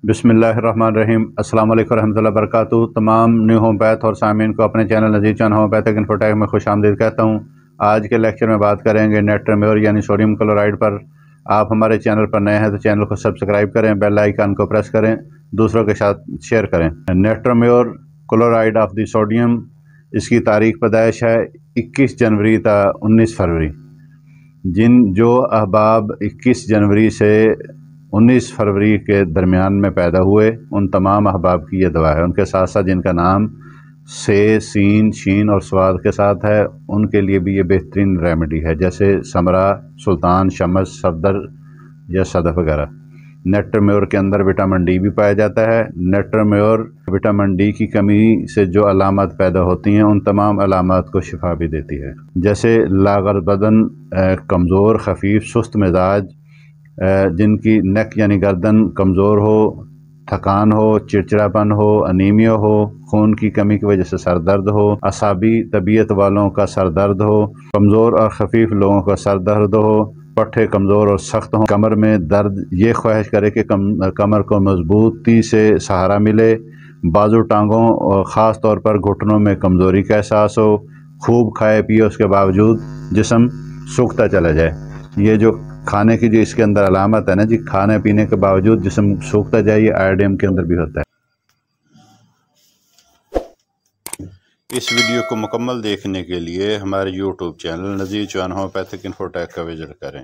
बिस्मिल्लाहिर्रहमानिर्रहीम। अस्सलाम वालेकुम रहमतुल्लाहि वबरकातुहू। तमाम न्यू होम्योपैथ और सामीन को अपने चैनल नज़ीर चांद होम्योपैथिक इन्फोटेक में खुश आमदीद कहता हूँ। आज के लेक्चर में बात करेंगे नेट्रोम्योर यानी सोडियम क्लोराइड पर। आप हमारे चैनल पर नए हैं तो चैनल को सब्सक्राइब करें, बेल आइकन को प्रेस करें, दूसरों के साथ शेयर करें। नेट्रोम्योर क्लोराइड ऑफ द सोडियम, इसकी तारीख पैदाइश है 21 जनवरी था 19 फरवरी। जो अहबाब 21 जनवरी से 19 फरवरी के दरमियान में पैदा हुए, उन तमाम अहबाब की ये दवा है। उनके साथ साथ जिनका नाम से, सीन, शीन और स्वाद के साथ है, उनके लिए भी ये बेहतरीन रेमेडी है, जैसे समरा, सुल्तान, शमस, सफदर या सदफ वगैरह। नेट्रोम्योर के अंदर विटामिन डी भी पाया जाता है। नेट्रोम्योर विटामिन डी की कमी से जो अलामत पैदा होती हैं, उन तमाम अलामत को शिफा भी देती है, जैसे लागर बदन, कमज़ोर, खफीफ, सुस्त मिजाज, जिनकी नेक यानी गर्दन कमज़ोर हो, थकान हो, चिड़चिड़ापन हो, अनीमिया हो, खून की कमी की वजह से सर दर्द हो, असाबी तबीयत वालों का सर दर्द हो, कमज़ोर और खफीफ लोगों का सर दर्द हो, पट्टे कमज़ोर और सख्त हों, कमर में दर्द, ये ख्वाहिश करे कि कमर को मजबूती से सहारा मिले, बाजू टांगों और ख़ास तौर पर घुटनों में कमज़ोरी का एहसास हो, खूब खाए पिए उसके बावजूद जिस्म सूखता चला जाए। ये जो खाने की जो इसके अंदर अलामत है ना जी, खाने पीने के बावजूद जिस्म सूखता जाए, ये आयोडीन के अंदर भी होता है। इस वीडियो को मुकम्मल देखने के लिए हमारे YouTube चैनल नज़ीर चांद होम्योपैथिक इन्फोटेक का विजिट करें।